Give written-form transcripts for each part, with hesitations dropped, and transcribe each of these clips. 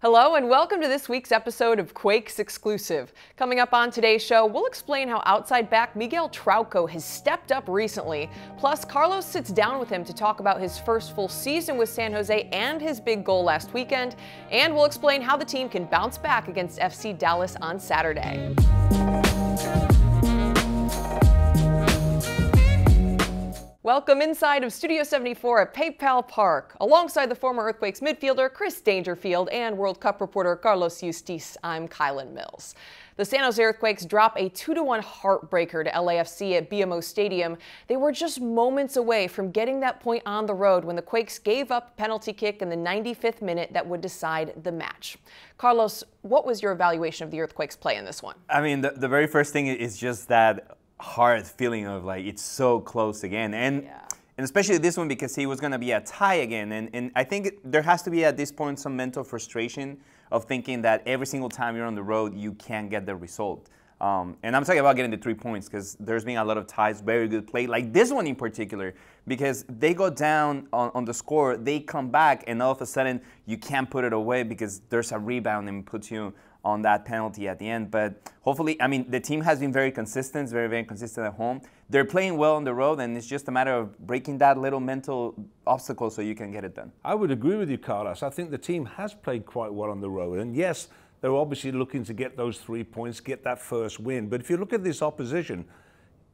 Hello and welcome to this week's episode of Quakes Exclusive. Coming up on today's show, we'll explain how outside back Miguel Trauco has stepped up recently. Plus, Carlos sits down with him to talk about his first full season with San Jose and his big goal last weekend. And we'll explain how the team can bounce back against FC Dallas on Saturday. Welcome inside of Studio 74 at PayPal Park. Alongside the former Earthquakes midfielder Chris Dangerfield and World Cup reporter Carlos Yustis, I'm Kylen Mills. The San Jose Earthquakes drop a 2-1 heartbreaker to LAFC at BMO Stadium. They were just moments away from getting that point on the road when the Quakes gave up a penalty kick in the 95th minute that would decide the match. Carlos, what was your evaluation of the Earthquakes' play in this one? I mean, the very first thing is just that hard feeling of like it's so close again, and especially this one because he was going to be a tie again, and I think there has to be at this point some mental frustration of thinking that every single time you're on the road you can't get the result. And I'm talking about getting the 3 points because there's been a lot of ties, very good play, like this one in particular, because they go down on the score, they come back, and all of a sudden you can't put it away because there's a rebound and puts you on that penalty at the end. But hopefully, I mean, the team has been very consistent, very consistent at home. They're playing well on the road, and it's just a matter of breaking that little mental obstacle so you can get it done. I would agree with you, Carlos. I think the team has played quite well on the road. And yes, they're obviously looking to get those 3 points, get that first win. But if you look at this opposition,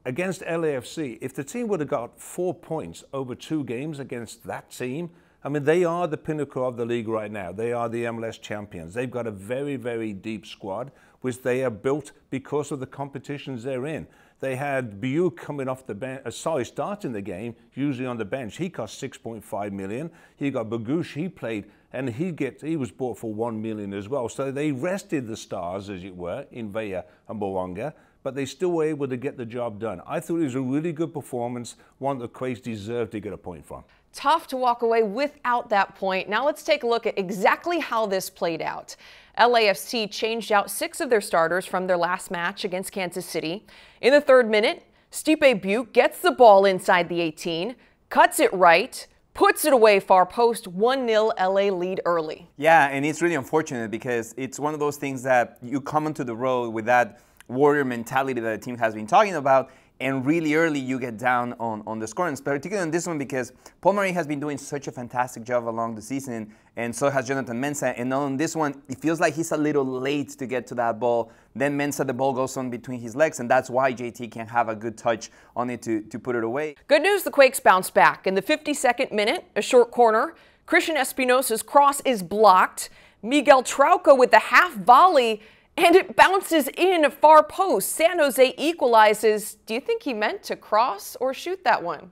against LAFC, if the team would have got 4 points over 2 games against that team, I mean, they are the pinnacle of the league right now. They are the MLS champions. They've got a very, very deep squad, which they have built because of the competitions they're in. They had Biu coming off the bench, starting the game, usually on the bench. He cost $6.5 million. You got Bagush, he played, and he was bought for $1 million as well. So they rested the stars, as it were, in Villa and Bouanga, but they still were able to get the job done. I thought it was a really good performance, one that the Quakes deserved to get a point from. Tough to walk away without that point. Now let's take a look at exactly how this played out. LAFC changed out 6 of their starters from their last match against Kansas City. In the 3rd minute, Stipe Biuk gets the ball inside the 18, cuts it right, puts it away far post, 1-0 LA lead early. Yeah, and it's really unfortunate because it's one of those things that you come into the road with that warrior mentality that the team has been talking about, and really early you get down on the score, and particularly on this one because Paul Marie has been doing such a fantastic job along the season, and so has Jonathan Mensah. And on this one, it feels like he's a little late to get to that ball. Then Mensah, the ball goes on between his legs, and that's why JT can have a good touch on it to put it away. Good news, the Quakes bounced back. In the 52nd minute, a short corner, Christian Espinosa's cross is blocked. Miguel Trauco with the half volley, and it bounces in a far post. San Jose equalizes. Do you think he meant to cross or shoot that one?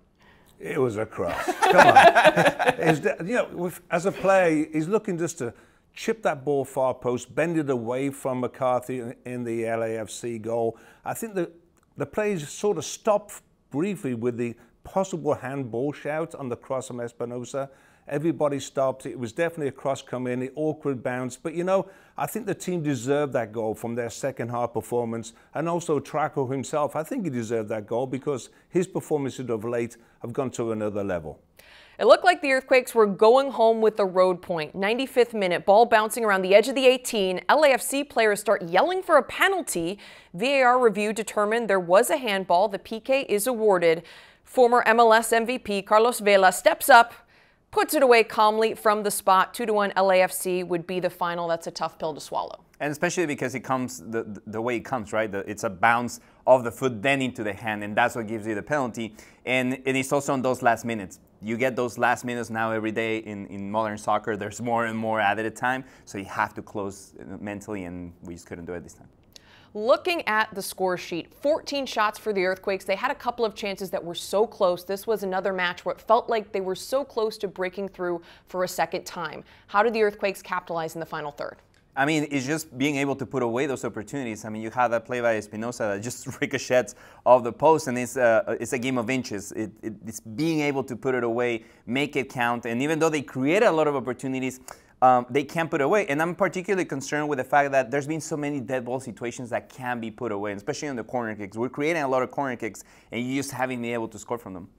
It was a cross. Come on. You know, as a player, he's looking just to chip that ball far post, bend it away from McCarthy in the LAFC goal. I think the plays sort of stopped briefly with the possible handball shout on the cross from Espinosa. Everybody stopped. It was definitely a cross come in, the awkward bounce. But, you know, I think the team deserved that goal from their second half performance. And also Trauco himself, I think he deserved that goal because his performances of late have gone to another level. It looked like the Earthquakes were going home with the road point. 95th minute, ball bouncing around the edge of the 18. LAFC players start yelling for a penalty. VAR review determined there was a handball. The PK is awarded. Former MLS MVP Carlos Vela steps up, puts it away calmly from the spot. 2-1 LAFC would be the final. That's a tough pill to swallow. And especially because it comes the way it comes, right? It's a bounce of the foot then into the hand, and that's what gives you the penalty. And it's also on those last minutes. You get those last minutes now every day in modern soccer. There's more and more added at time, so you have to close mentally, and we just couldn't do it this time. Looking at the score sheet, 14 shots for the Earthquakes. They had a couple of chances that were so close. This was another match where it felt like they were so close to breaking through for a second time. How did the Earthquakes capitalize in the final third? I mean, it's just being able to put away those opportunities. I mean, you have that play by Espinosa that just ricochets off the post, and it's a game of inches. It's being able to put it away, make it count, and even though they created a lot of opportunities, they can't put away. And I'm particularly concerned with the fact that there's been so many dead ball situations that can be put away, especially on the corner kicks. We're creating a lot of corner kicks, and you just haven't been able to score from them.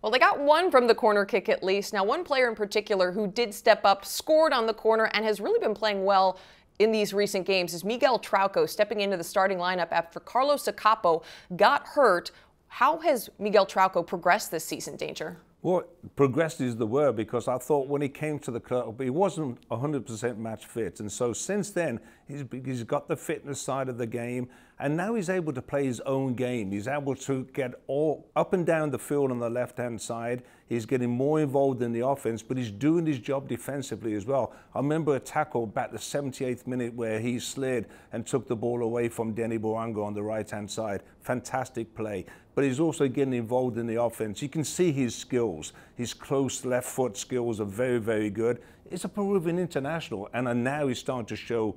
Well, they got one from the corner kick at least. Now, one player in particular who did step up, scored on the corner, and has really been playing well in these recent games is Miguel Trauco, stepping into the starting lineup after Carlos Acapo got hurt. How has Miguel Trauco progressed this season, Danger? Well, progressed is the word, because I thought when he came to the club, he wasn't 100% match fit. And so since then, he's got the fitness side of the game, and now he's able to play his own game. He's able to get all up and down the field on the left-hand side. He's getting more involved in the offense, but he's doing his job defensively as well. I remember a tackle back the 78th minute where he slid and took the ball away from Denny Boango on the right-hand side. Fantastic play. But he's also getting involved in the offense. You can see his skills. His close left foot skills are very, very good. He's a Peruvian international, and now he's starting to show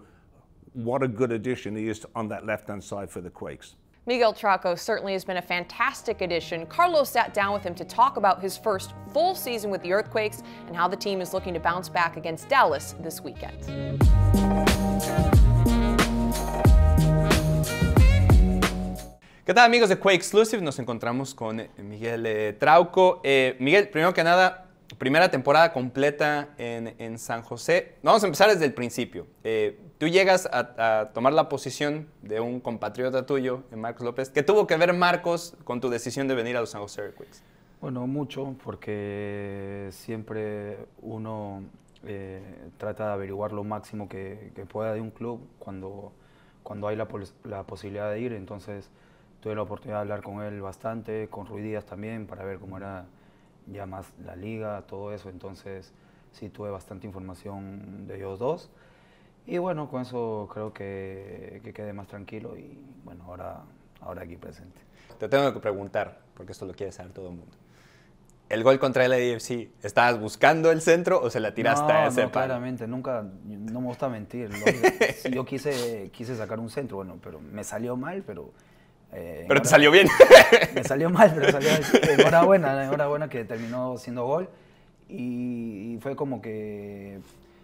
what a good addition he is on that left-hand side for the Quakes. Miguel Trauco certainly has been a fantastic addition. Carlos sat down with him to talk about his first full season with the Earthquakes and how the team is looking to bounce back against Dallas this weekend. ¿Qué tal, amigos de Quake Exclusive? Nos encontramos con Miguel Trauco. Miguel, primero que nada, primera temporada completa en San José. Vamos a empezar desde el principio. Tú llegas a tomar la posición de un compatriota tuyo, Marcos López. ¿Qué tuvo que ver, Marcos, con tu decisión de venir a los San José Earthquakes? Bueno, mucho, porque siempre uno trata de averiguar lo máximo que pueda de un club cuando hay la posibilidad de ir. Entonces tuve la oportunidad de hablar con él bastante, con Ruiz Díaz también, para ver cómo era ya más la liga, todo eso. Entonces sí tuve bastante información de ellos dos. Y bueno, con eso creo que quedé más tranquilo y bueno, ahora aquí presente. Te tengo que preguntar, porque esto lo quiere saber todo el mundo. ¿El gol contra el AFC, estabas buscando el centro o se la tiraste a ese palo? Claramente, nunca, no me gusta mentir. Yo quise sacar un centro, bueno, pero me salió mal, pero... pero te salió bien. Me salió mal, pero salió bien. Enhorabuena que terminó siendo gol y fue como que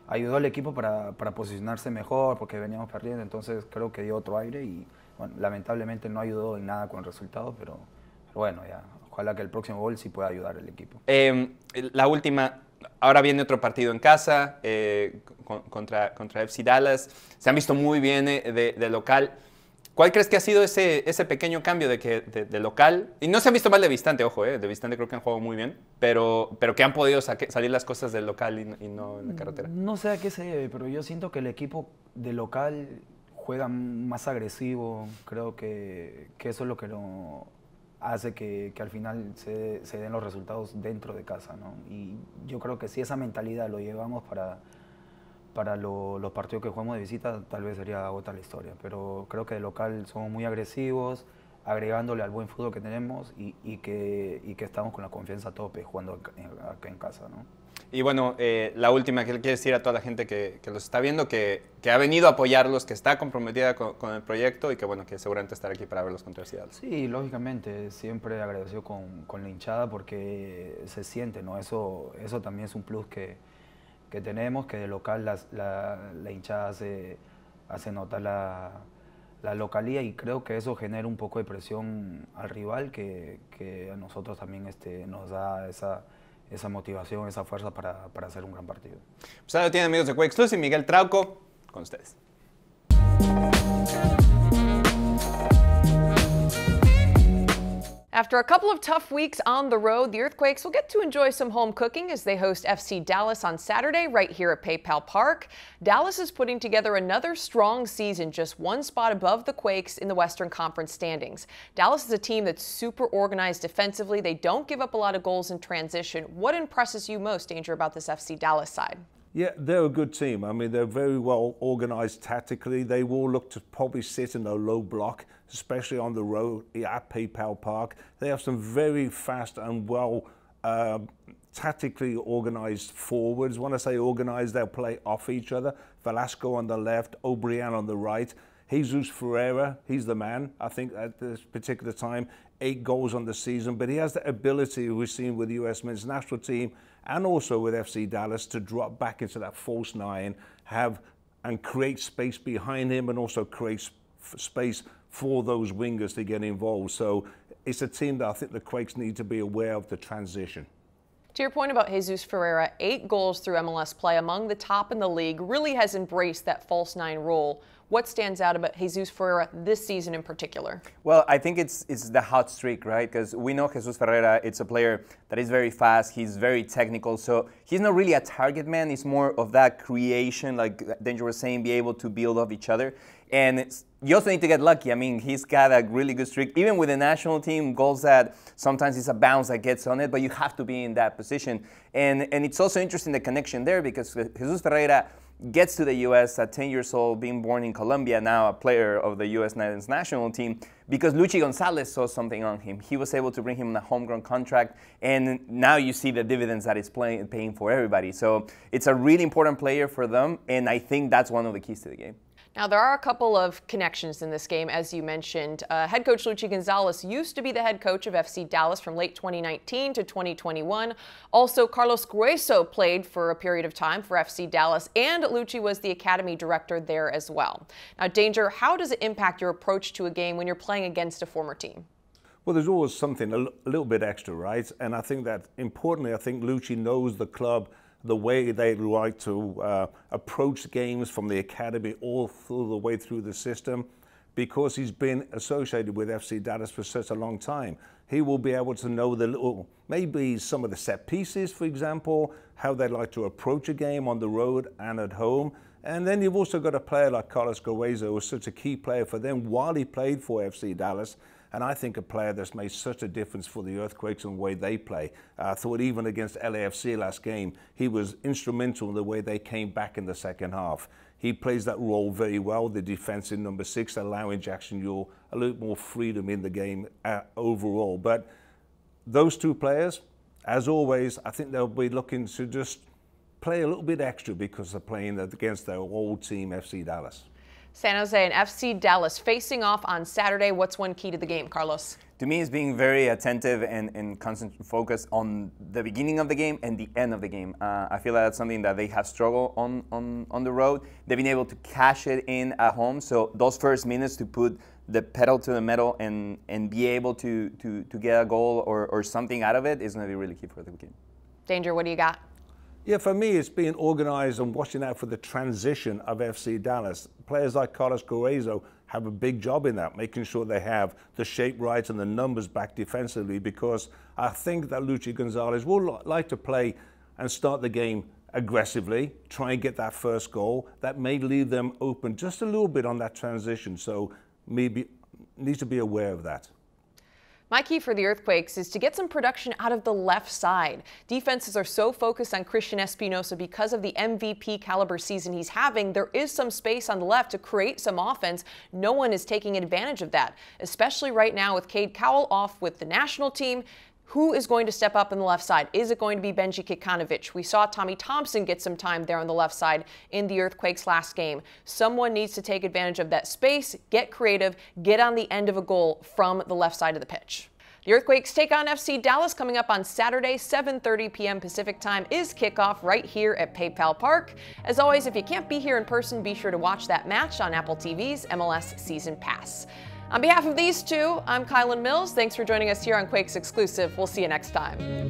ayudó al equipo para posicionarse mejor porque veníamos perdiendo, entonces creo que dio otro aire y bueno, lamentablemente no ayudó en nada con el resultado, pero bueno, ya, ojalá que el próximo gol sí pueda ayudar al equipo. La última, ahora viene otro partido en casa contra FC Dallas, se han visto muy bien de local. ¿Cuál crees que ha sido ese pequeño cambio de local? Y no se han visto mal de visitante, ojo, de visitante creo que han jugado muy bien, pero que han podido salir las cosas del local y no en la carretera. No sé a qué se debe, pero yo siento que el equipo de local juega más agresivo. Creo que eso es lo que hace que al final se den los resultados dentro de casa, ¿no? Y yo creo que si esa mentalidad lo llevamos para los partidos que jugamos de visita, tal vez sería otra la historia. Pero creo que de local somos muy agresivos, agregándole al buen fútbol que tenemos y que estamos con la confianza a tope jugando acá en casa, ¿no? Y bueno, la última que le quiero decir a toda la gente que los está viendo, que ha venido a apoyarlos, que está comprometida con el proyecto y que bueno, que seguramente estará aquí para verlos contra Ciudad. Sí, lógicamente, siempre agradecido con la hinchada porque se siente, ¿no? Eso también es un plus que tenemos, que de local la hinchada hace notar la localía y creo que eso genera un poco de presión al rival que a nosotros también nos da esa motivación, esa fuerza para hacer un gran partido. Pues ahora lo tienen, amigos de Quake Exclusive, Miguel Trauco, con ustedes. After a couple of tough weeks on the road, the Earthquakes will get to enjoy some home cooking as they host FC Dallas on Saturday right here at PayPal Park. Dallas is putting together another strong season, just one spot above the Quakes in the Western Conference standings. Dallas is a team that's super organized defensively. They don't give up a lot of goals in transition. What impresses you most, Danger, about this FC Dallas side? Yeah, they're a good team. I mean, they're very well organized tactically. They will look to probably sit in a low block, especially on the road at PayPal Park. They have some very fast and well tactically organized forwards. When I say organized, they'll play off each other. Velasco on the left, O'Brien on the right. Jesus Ferreira, he's the man, I think, at this particular time. 8 goals on the season, but he has the ability we've seen with the US men's national team and also with FC Dallas to drop back into that false 9, and create space behind him and also create space for those wingers to get involved. So it's a team that I think the Quakes need to be aware of the transition. To your point about Jesus Ferreira, 8 goals through MLS play, among the top in the league, really has embraced that false 9 role. What stands out about Jesus Ferreira this season in particular? Well, I think it's the hot streak, right? Because we know Jesus Ferreira, it's a player that is very fast, he's very technical, so he's not really a target man, he's more of that creation, like Danger was saying, be able to build off each other. And you also need to get lucky. I mean, he's got a really good streak. Even with the national team, goals that sometimes it's a bounce that gets on it, but you have to be in that position. And it's also interesting the connection there because Jesus Ferreira gets to the U.S. at 10 years old, being born in Colombia, now a player of the U.S. men's national team, because Luchi Gonzalez saw something on him. He was able to bring him on a homegrown contract, and now you see the dividends that it's paying for everybody. So it's a really important player for them, and I think that's one of the keys to the game. Now, there are a couple of connections in this game, as you mentioned. Head coach Luchi Gonzalez used to be the head coach of FC Dallas from late 2019 to 2021. Also, Carlos Grueso played for a period of time for FC Dallas, and Luchi was the academy director there as well. Now, Danger, how does it impact your approach to a game when you're playing against a former team? Well, there's always something a little bit extra, right? And I think that, importantly, I think Luchi knows the club, the way they like to approach games from the academy all through the way through the system, because he's been associated with FC Dallas for such a long time. He will be able to know the little, maybe some of the set pieces, for example, how they like to approach a game on the road and at home. And then you've also got a player like Carlos Grueso, who was such a key player for them while he played for FC Dallas. And I think a player that's made such a difference for the Earthquakes and the way they play. I thought even against LAFC last game, he was instrumental in the way they came back in the second half. He plays that role very well, the defense in number 6, allowing Jackson Ewell a little more freedom in the game overall. But those two players, as always, I think they'll be looking to just play a little bit extra because they're playing against their old team, FC Dallas. San Jose and FC Dallas facing off on Saturday. What's one key to the game, Carlos? To me, it's being very attentive and constant focus on the beginning of the game and the end of the game. I feel that's something that they have struggled on the road. They've been able to cash it in at home. So those first minutes to put the pedal to the metal and be able to get a goal or something out of it is going to be really key for the game. Danger, what do you got? Yeah, for me, it's being organized and watching out for the transition of FC Dallas. Players like Carlos Grueso have a big job in that, making sure they have the shape right and the numbers back defensively, because I think that Luchi Gonzalez will like to play and start the game aggressively, try and get that first goal. That may leave them open just a little bit on that transition, so maybe need to be aware of that. My key for the Earthquakes is to get some production out of the left side. Defenses are so focused on Christian Espinosa because of the MVP caliber season he's having. There is some space on the left to create some offense. No one is taking advantage of that, especially right now with Cade Cowell off with the national team. Who is going to step up on the left side? Is it going to be Benji Kikanovic? We saw Tommy Thompson get some time there on the left side in the Earthquakes last game. Someone needs to take advantage of that space, get creative, get on the end of a goal from the left side of the pitch. The Earthquakes take on FC Dallas coming up on Saturday, 7:30 p.m. Pacific time is kickoff right here at PayPal Park. As always, if you can't be here in person, be sure to watch that match on Apple TV's MLS Season Pass. On behalf of these two, I'm Kylen Mills. Thanks for joining us here on Quakes Exclusive. We'll see you next time.